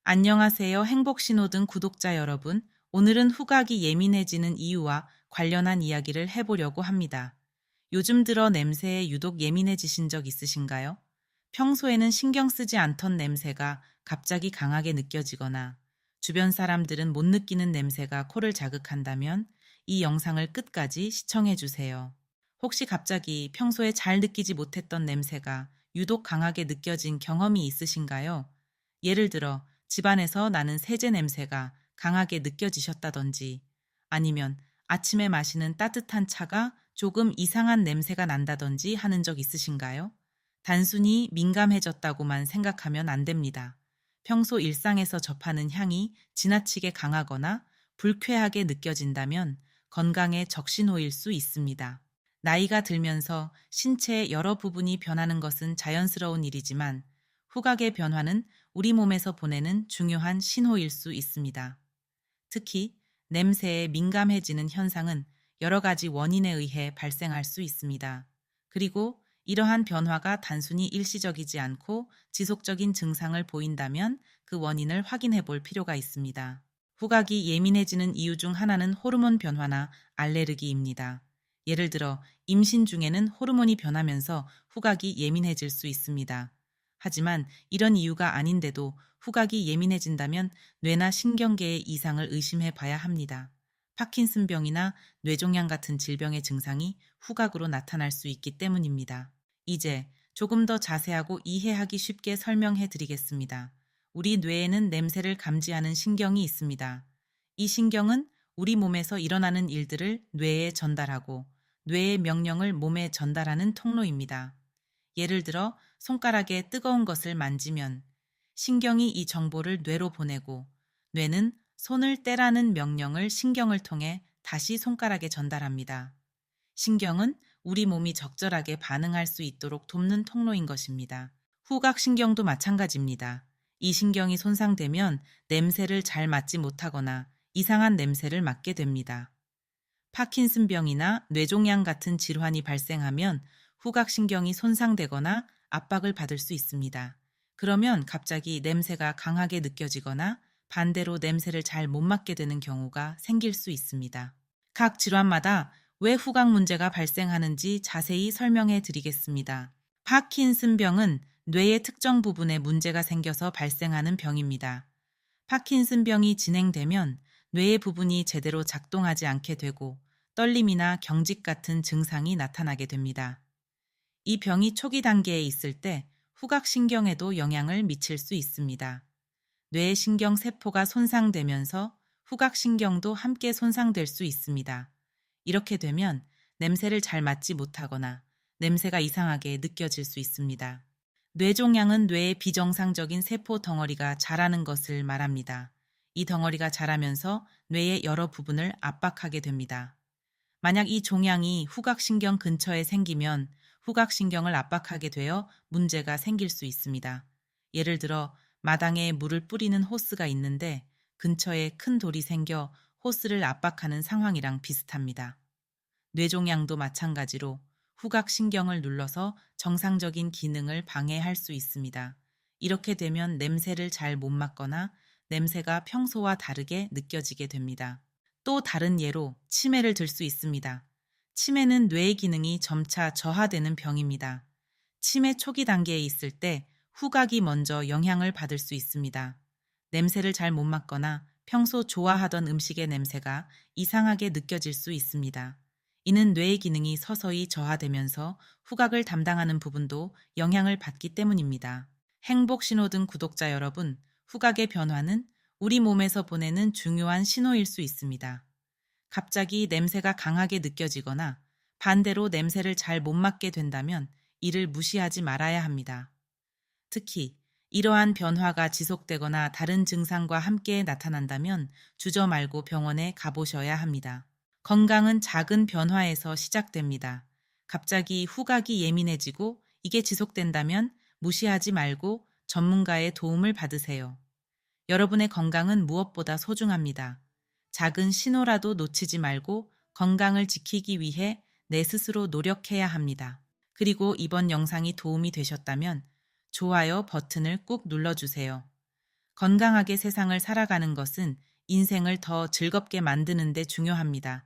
안녕하세요. 행복신호등 구독자 여러분. 오늘은 후각이 예민해지는 이유와 관련한 이야기를 해보려고 합니다. 요즘 들어 냄새에 유독 예민해지신 적 있으신가요? 평소에는 신경 쓰지 않던 냄새가 갑자기 강하게 느껴지거나 주변 사람들은 못 느끼는 냄새가 코를 자극한다면 이 영상을 끝까지 시청해 주세요. 혹시 갑자기 평소에 잘 느끼지 못했던 냄새가 유독 강하게 느껴진 경험이 있으신가요? 예를 들어 집안에서 나는 세제 냄새가 강하게 느껴지셨다든지 아니면 아침에 마시는 따뜻한 차가 조금 이상한 냄새가 난다든지 하는 적 있으신가요? 단순히 민감해졌다고만 생각하면 안 됩니다. 평소 일상에서 접하는 향이 지나치게 강하거나 불쾌하게 느껴진다면 건강에 적신호일 수 있습니다. 나이가 들면서 신체의 여러 부분이 변하는 것은 자연스러운 일이지만 후각의 변화는 우리 몸에서 보내는 중요한 신호일 수 있습니다. 특히 냄새에 민감해지는 현상은 여러 가지 원인에 의해 발생할 수 있습니다. 그리고 이러한 변화가 단순히 일시적이지 않고 지속적인 증상을 보인다면 그 원인을 확인해 볼 필요가 있습니다. 후각이 예민해지는 이유 중 하나는 호르몬 변화나 알레르기입니다. 예를 들어 임신 중에는 호르몬이 변하면서 후각이 예민해질 수 있습니다. 하지만 이런 이유가 아닌데도 후각이 예민해진다면 뇌나 신경계의 이상을 의심해 봐야 합니다. 파킨슨병이나 뇌종양 같은 질병의 증상이 후각으로 나타날 수 있기 때문입니다. 이제 조금 더 자세하고 이해하기 쉽게 설명해 드리겠습니다. 우리 뇌에는 냄새를 감지하는 신경이 있습니다. 이 신경은 우리 몸에서 일어나는 일들을 뇌에 전달하고 뇌의 명령을 몸에 전달하는 통로입니다. 예를 들어 손가락에 뜨거운 것을 만지면 신경이 이 정보를 뇌로 보내고 뇌는 손을 떼라는 명령을 신경을 통해 다시 손가락에 전달합니다. 신경은 우리 몸이 적절하게 반응할 수 있도록 돕는 통로인 것입니다. 후각신경도 마찬가지입니다. 이 신경이 손상되면 냄새를 잘 맡지 못하거나 이상한 냄새를 맡게 됩니다. 파킨슨병이나 뇌종양 같은 질환이 발생하면 후각신경이 손상되거나 압박을 받을 수 있습니다. 그러면 갑자기 냄새가 강하게 느껴지거나 반대로 냄새를 잘 못 맡게 되는 경우가 생길 수 있습니다. 각 질환마다 왜 후각 문제가 발생하는지 자세히 설명해 드리겠습니다. 파킨슨병은 뇌의 특정 부분에 문제가 생겨서 발생하는 병입니다. 파킨슨병이 진행되면 뇌의 부분이 제대로 작동하지 않게 되고 떨림이나 경직 같은 증상이 나타나게 됩니다. 이 병이 초기 단계에 있을 때 후각신경에도 영향을 미칠 수 있습니다. 뇌의 신경 세포가 손상되면서 후각신경도 함께 손상될 수 있습니다. 이렇게 되면 냄새를 잘 맡지 못하거나 냄새가 이상하게 느껴질 수 있습니다. 뇌종양은 뇌의 비정상적인 세포 덩어리가 자라는 것을 말합니다. 이 덩어리가 자라면서 뇌의 여러 부분을 압박하게 됩니다. 만약 이 종양이 후각신경 근처에 생기면 후각신경을 압박하게 되어 문제가 생길 수 있습니다. 예를 들어 마당에 물을 뿌리는 호스가 있는데 근처에 큰 돌이 생겨 호스를 압박하는 상황이랑 비슷합니다. 뇌종양도 마찬가지로 후각신경을 눌러서 정상적인 기능을 방해할 수 있습니다. 이렇게 되면 냄새를 잘 못 맡거나 냄새가 평소와 다르게 느껴지게 됩니다. 또 다른 예로 치매를 들 수 있습니다. 치매는 뇌의 기능이 점차 저하되는 병입니다. 치매 초기 단계에 있을 때 후각이 먼저 영향을 받을 수 있습니다. 냄새를 잘 못 맡거나 평소 좋아하던 음식의 냄새가 이상하게 느껴질 수 있습니다. 이는 뇌의 기능이 서서히 저하되면서 후각을 담당하는 부분도 영향을 받기 때문입니다. 행복신호등 구독자 여러분, 후각의 변화는 우리 몸에서 보내는 중요한 신호일 수 있습니다. 갑자기 냄새가 강하게 느껴지거나 반대로 냄새를 잘 못 맡게 된다면 이를 무시하지 말아야 합니다. 특히 이러한 변화가 지속되거나 다른 증상과 함께 나타난다면 주저 말고 병원에 가보셔야 합니다. 건강은 작은 변화에서 시작됩니다. 갑자기 후각이 예민해지고 이게 지속된다면 무시하지 말고 전문가의 도움을 받으세요. 여러분의 건강은 무엇보다 소중합니다. 작은 신호라도 놓치지 말고 건강을 지키기 위해 내 스스로 노력해야 합니다. 그리고 이번 영상이 도움이 되셨다면 좋아요 버튼을 꾹 눌러주세요. 건강하게 세상을 살아가는 것은 인생을 더 즐겁게 만드는 데 중요합니다.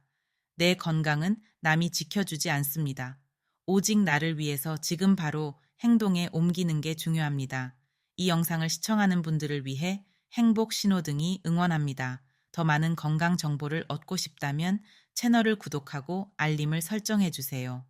내 건강은 남이 지켜주지 않습니다. 오직 나를 위해서 지금 바로 행동에 옮기는 게 중요합니다. 이 영상을 시청하는 분들을 위해 행복 신호등이 응원합니다. 더 많은 건강 정보를 얻고 싶다면 채널을 구독하고 알림을 설정해 주세요.